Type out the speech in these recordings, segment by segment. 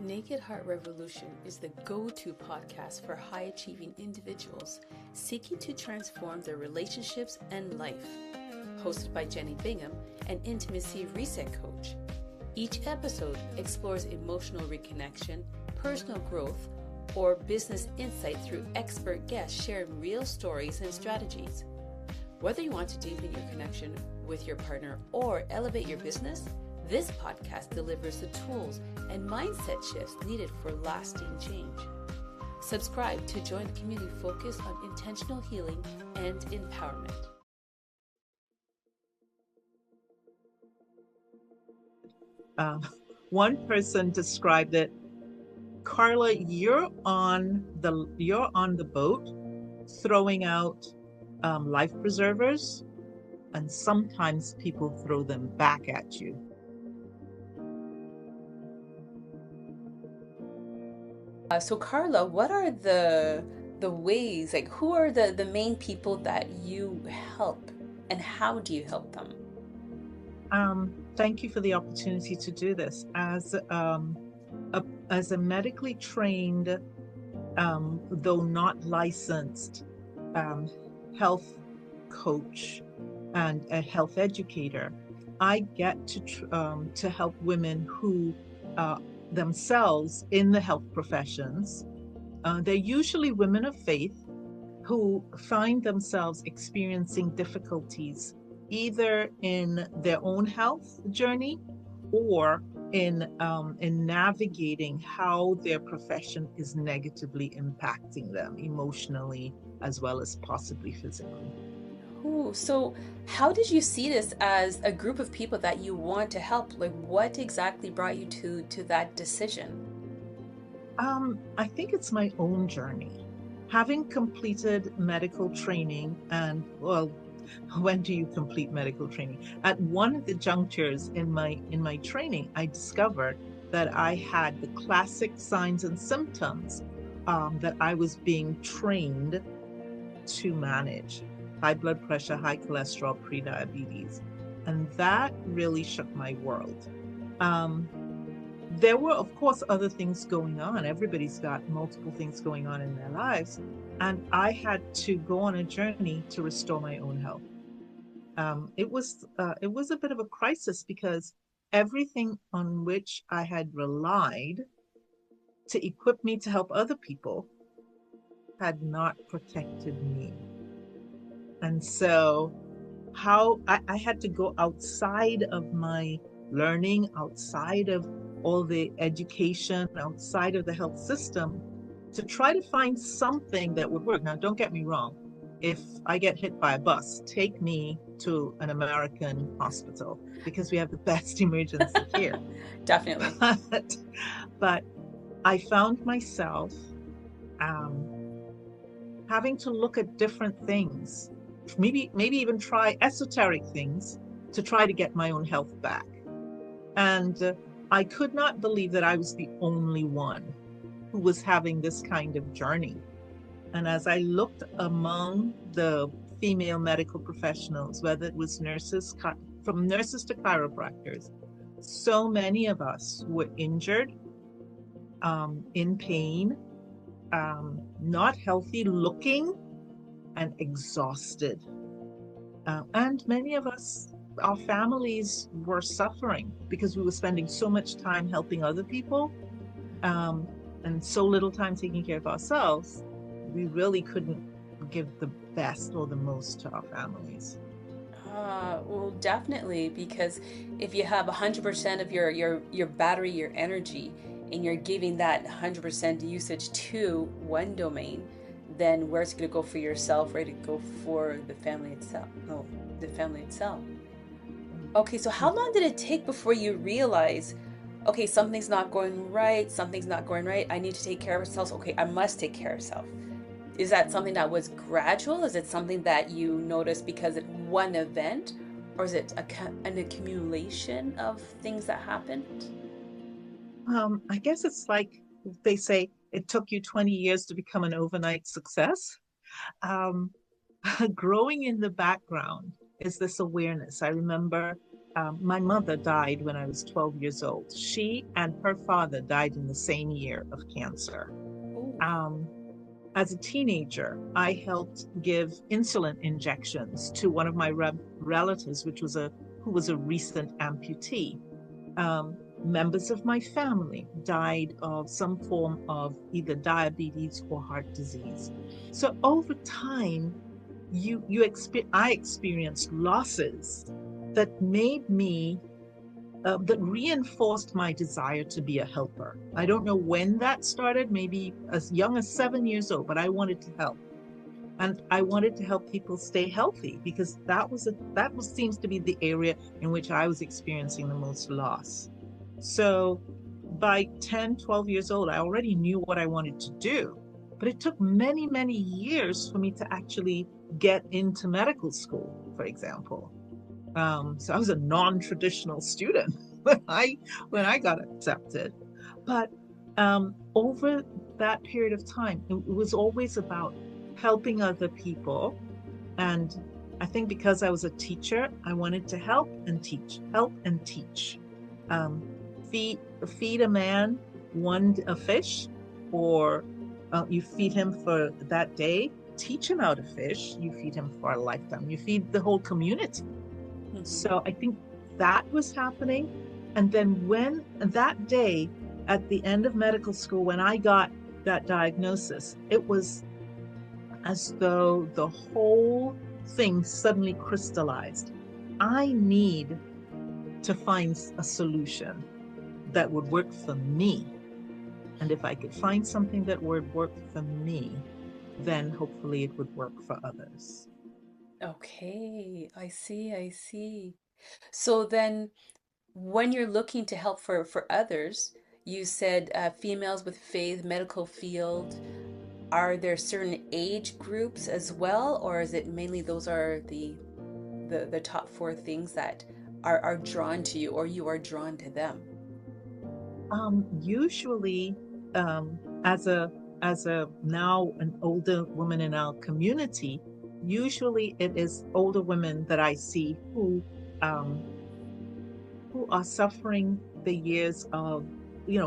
Naked Heart Revolution is the go-to podcast for high-achieving individuals seeking to transform their relationships and life. Hosted by Jenny Bingham, an intimacy reset coach. Each episode explores emotional reconnection, personal growth, or business insight through expert guests sharing real stories and strategies. Whether you want to deepen your connection with your partner or elevate your business, this podcast delivers the tools and mindset shifts needed for lasting change. Subscribe to join the community focused on intentional healing and empowerment. One person described it, Carla, you're on the boat throwing out life preservers, and sometimes people throw them back at you. So Carla, what are the ways, like who are the main people that you help and how do you help them? Thank you for the opportunity to do this. As a medically trained, though not licensed, health coach and a health educator, I get to help women who themselves in the health professions. They're usually women of faith who find themselves experiencing difficulties either in their own health journey or in navigating how their profession is negatively impacting them emotionally as well as possibly physically. Ooh, so how did you see this as a group of people that you want to help? Like what exactly brought you to that decision? I think it's my own journey. Having completed medical training and, well, when do you complete medical training? At one of the junctures in my training, I discovered that I had the classic signs and symptoms that I was being trained to manage: high blood pressure, high cholesterol, prediabetes, and that really shook my world. There were, of course, other things going on. Everybody's got multiple things going on in their lives. And I had to go on a journey to restore my own health. It was a bit of a crisis because everything on which I had relied to equip me to help other people had not protected me. And so how I had to go outside of my learning, outside of all the education, outside of the health system to try to find something that would work. Now, don't get me wrong. If I get hit by a bus, take me to an American hospital because we have the best emergency care. Definitely. But I found myself having to look at different things, maybe even try esoteric things to try to get my own health back. And I could not believe that I was the only one who was having this kind of journey. And as I looked among the female medical professionals, whether it was nurses, from nurses to chiropractors, so many of us were injured, in pain, not healthy looking, and exhausted. And many of us, our families were suffering because we were spending so much time helping other people and so little time taking care of ourselves. We really couldn't give the best or the most to our families. Well, definitely, because if you have 100% of your battery, your energy, and you're giving that 100% usage to one domain, then where's it going to go for yourself? Where to go for the family itself? No, the family itself. Okay, so how long did it take before you realize, okay, something's not going right, I need to take care of myself, okay, I must take care of myself? Is that something that was gradual? Is it something that you noticed because of one event? Or is it an accumulation of things that happened? I guess it's like they say, it took you 20 years to become an overnight success. Growing in the background is this awareness. I remember my mother died when I was 12 years old. She and her father died in the same year of cancer. Oh. As a teenager, I helped give insulin injections to one of my relatives, who was a recent amputee. Members of my family died of some form of either diabetes or heart disease. So over time, I experienced losses that made me that reinforced my desire to be a helper. I don't know when that started, maybe as young as 7 years old, but I wanted to help. And I wanted to help people stay healthy because seems to be the area in which I was experiencing the most loss. So by 10, 12 years old, I already knew what I wanted to do. But it took many, many years for me to actually get into medical school, for example. So I was a non-traditional student when I got accepted. But over that period of time, it was always about helping other people. And I think because I was a teacher, I wanted to help and teach. Feed a man a fish, or you feed him for that day. Teach him how to fish. You feed him for a lifetime. You feed the whole community. So I think that was happening. And then when that day at the end of medical school, when I got that diagnosis, it was as though the whole thing suddenly crystallized. I need to find a solution that would work for me. And if I could find something that would work for me, then hopefully it would work for others. Okay, I see. So then when you're looking to help for others, you said females with faith, medical field. Are there certain age groups as well, or is it mainly those are the top four things that are drawn to you, or you are drawn to them? Usually, as a now an older woman in our community, usually it is older women that I see who are suffering the years of,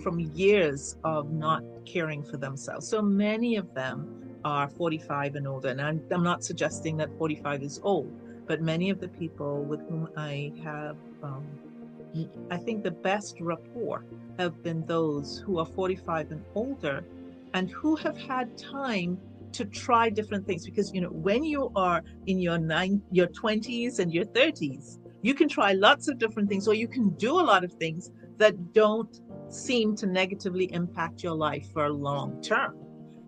from years of not caring for themselves. So many of them are 45 and older. And I'm not suggesting that 45 is old, but many of the people with whom I have, I think the best rapport have been those who are 45 and older and who have had time to try different things. Because, when you are in your 20s and your 30s, you can try lots of different things, or you can do a lot of things that don't seem to negatively impact your life for a long term.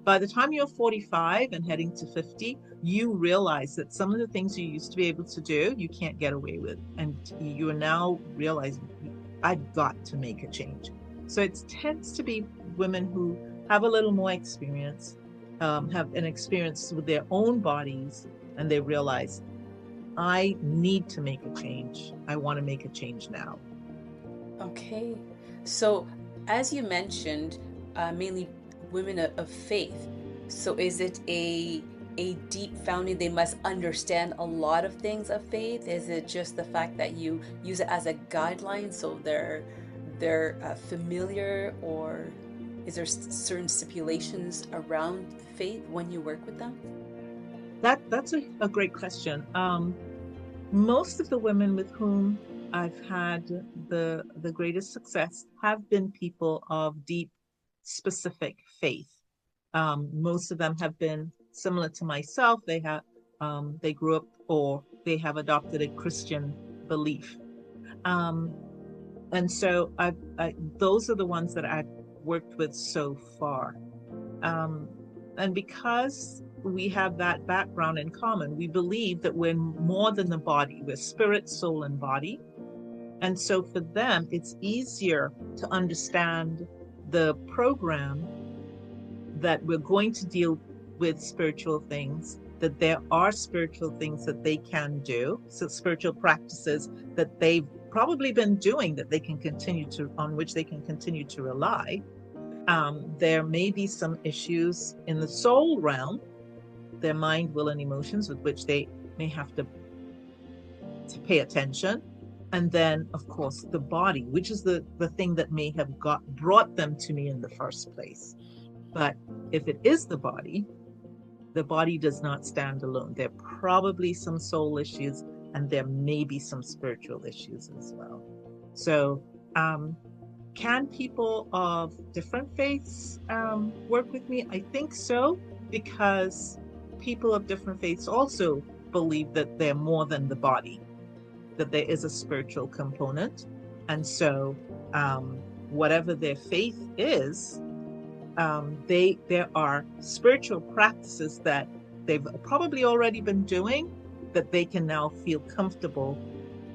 By the time you're 45 and heading to 50, you realize that some of the things you used to be able to do, you can't get away with. And you are now realizing, I've got to make a change. So it tends to be women who have a little more experience, have an experience with their own bodies, and they realize, I need to make a change. I want to make a change now. Okay. So, as you mentioned, mainly women of faith. So, is it a deep founding? They must understand a lot of things of faith. Is it just the fact that you use it as a guideline, so they're familiar, or is there certain stipulations around faith when you work with them? That's a great question. Most of the women with whom I've had the greatest success have been people of deep, specific faith. Most of them have been similar to myself. They grew up or they have adopted a Christian belief, and so those are the ones that I've worked with so far. And because we have that background in common, we believe that we're more than the body. We're spirit, soul, and body. And so for them, it's easier to understand the program that we're going to deal with spiritual things, that there are spiritual things that they can do, so spiritual practices that they've probably been doing that they can on which they can continue to rely. There may be some issues in the soul realm, their mind, will, and emotions, with which they may have to pay attention. And then, of course, the body, which is the thing that may have brought them to me in the first place. But if it is the body does not stand alone. There are probably some soul issues, and there may be some spiritual issues as well. So, can people of different faiths work with me? I think so, because people of different faiths also believe that they're more than the body, that there is a spiritual component. And so whatever their faith is, there are spiritual practices that they've probably already been doing that they can now feel comfortable.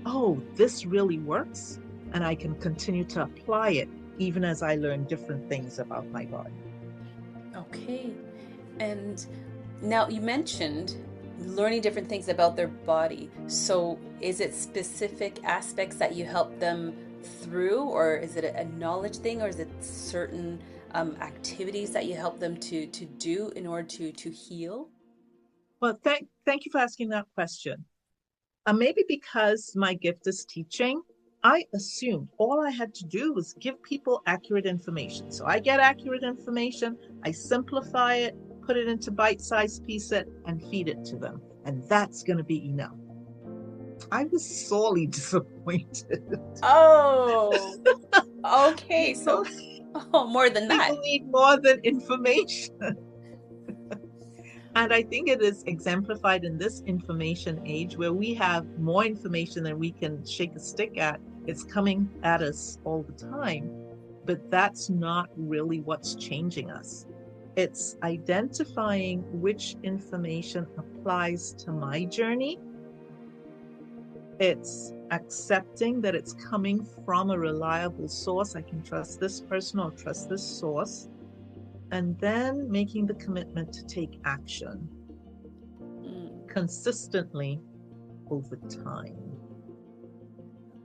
Oh, this really works, and I can continue to apply it even as I learn different things about my body. Okay. And now you mentioned learning different things about their body. So is it specific aspects that you help them through, or is it a knowledge thing, or is it certain activities that you help them to do in order to heal? Well, thank you for asking that question. Maybe because my gift is teaching, I assumed all I had to do was give people accurate information. So I get accurate information, I simplify it, put it into bite-sized pieces, and feed it to them. And that's going to be enough. I was sorely disappointed. Oh, okay. So, more than that. People need more than information. And I think it is exemplified in this information age where we have more information than we can shake a stick at. It's coming at us all the time, but that's not really what's changing us. It's identifying which information applies to my journey. It's accepting that it's coming from a reliable source. I can trust this person or trust this source. And then making the commitment to take action consistently over time.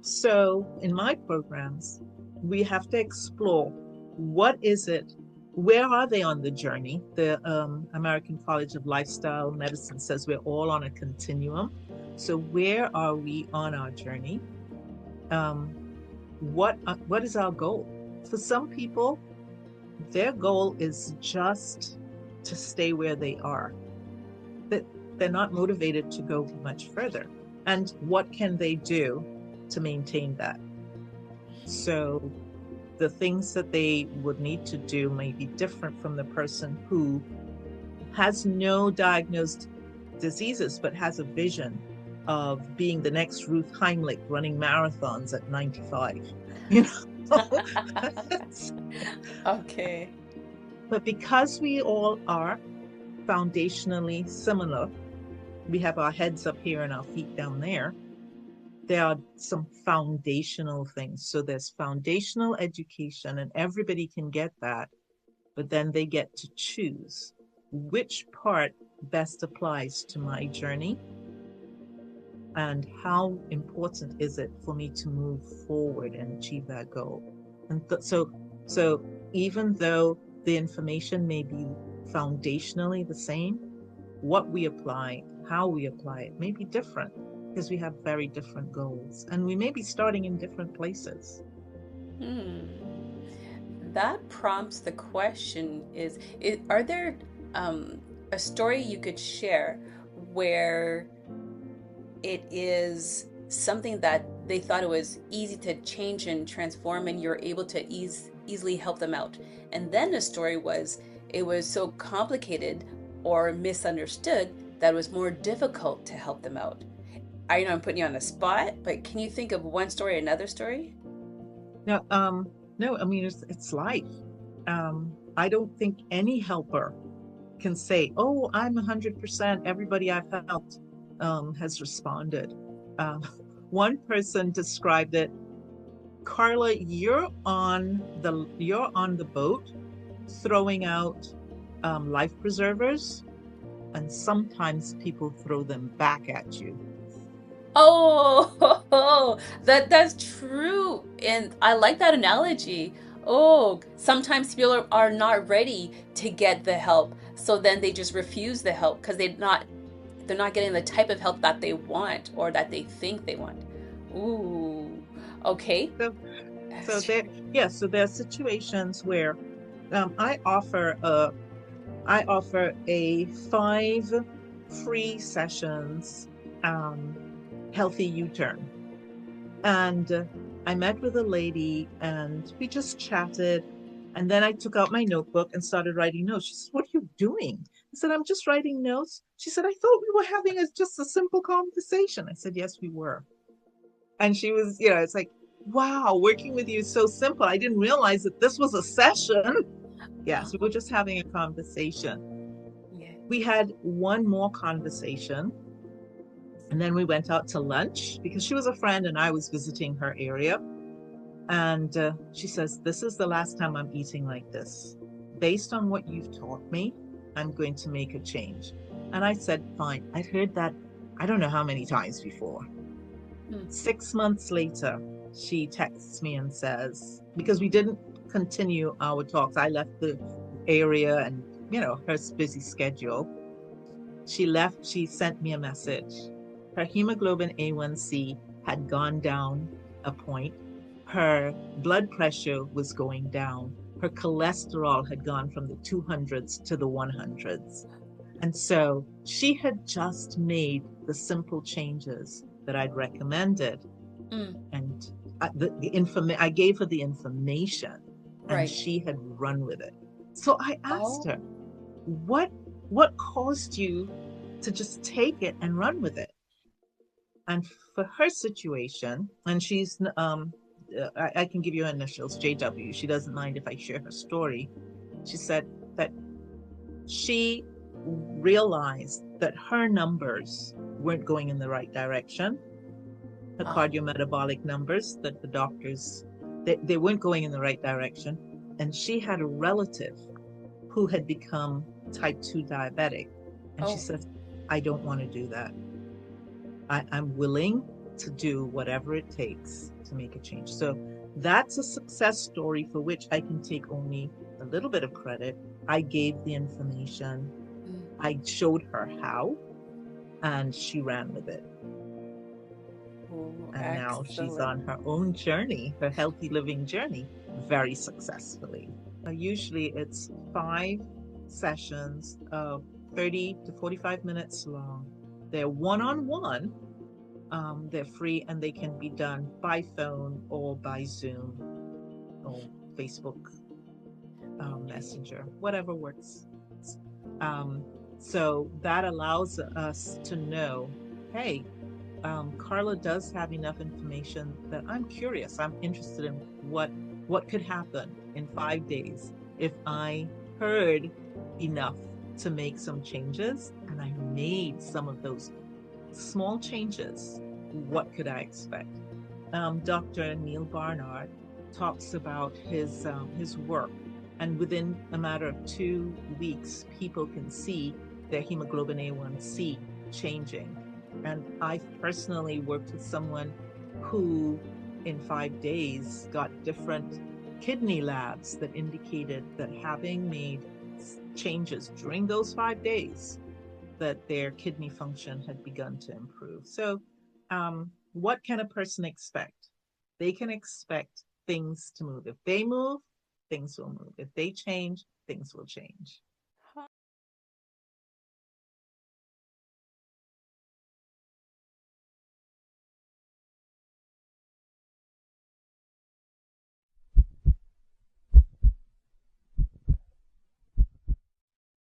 So in my programs, we have to explore what is it, where are they on the journey? The American College of Lifestyle Medicine says we're all on a continuum. So where are we on our journey? What is our goal? For some people, their goal is just to stay where they are. They're not motivated to go much further. And what can they do to maintain that? So the things that they would need to do may be different from the person who has no diagnosed diseases, but has a vision of being the next Ruth Heimlich running marathons at 95. You know? Okay. But because we all are foundationally similar, we have our heads up here and our feet down there. There are some foundational things. So there's foundational education, and everybody can get that, but then they get to choose which part best applies to my journey and how important is it for me to move forward and achieve that goal. And so even though the information may be foundationally the same, what we apply, how we apply it may be different because we have very different goals and we may be starting in different places. That prompts the question are there a story you could share where it is something that they thought it was easy to change and transform and you're able to easily help them out, and then a story it was so complicated or misunderstood that it was more difficult to help them out? I know I'm putting you on the spot, but can you think of one story, another story? No, I mean, it's life. I don't think any helper can say, oh, I'm 100%, everybody I've helped has responded. One person described it, Carla, you're on the boat throwing out life preservers, and sometimes people throw them back at you. Oh, that's true. And I like that analogy. Oh, sometimes people are not ready to get the help. So then they just refuse the help because they're not getting the type of help that they want or that they think they want. Ooh, Okay. So, so there are situations where I offer a 5 free sessions healthy U-turn. And I met with a lady and we just chatted. And then I took out my notebook and started writing notes. She said, "What are you doing?" I said, "I'm just writing notes." She said, "I thought we were having just a simple conversation." I said, "Yes, we were." And she was, it's like, wow, working with you is so simple. I didn't realize that this was a session. Yeah, so we're just having a conversation. Yeah. We had one more conversation. And then we went out to lunch because she was a friend and I was visiting her area. And she says, "This is the last time I'm eating like this. Based on what you've taught me, I'm going to make a change." And I said, "Fine." I'd heard that I don't know how many times before. 6 months later, she texts me and says, because we didn't continue our talks, I left the area and, her busy schedule. She sent me a message. Her hemoglobin A1C had gone down a point. Her blood pressure was going down. Her cholesterol had gone from the 200s to the 100s. And so she had just made the simple changes that I'd recommended. And I gave her the information, and she had run with it. So I asked her, what caused you to just take it and run with it? And for her situation, and she's I can give you her initials, JW. She doesn't mind if I share her story. She said that she realized that her numbers weren't going in the right direction. Her cardiometabolic numbers, that the doctors, they weren't going in the right direction. And she had a relative who had become type 2 diabetic. And she said, "I don't want to do that. I'm willing to do whatever it takes to make a change." So that's a success story for which I can take only a little bit of credit. I gave the information. I showed her how, and she ran with it. And now she's on her own journey, her healthy living journey, very successfully. Usually it's 5 sessions of 30 to 45 minutes long. They're one-on-one. They're free and they can be done by phone or by Zoom or Facebook Messenger, whatever works. So that allows us to know, hey, Carla does have enough information that I'm curious. I'm interested in what could happen in 5 days if I heard enough to make some changes, and I made some of those small changes. What could I expect? Dr. Neil Barnard talks about his work, and within a matter of 2 weeks, people can see their hemoglobin A1C changing. And I personally worked with someone who in 5 days got different kidney labs that indicated that having made changes during those 5 days, that their kidney function had begun to improve. So what can a person expect? They can expect things to move. If they move, things will move. If they change, things will change.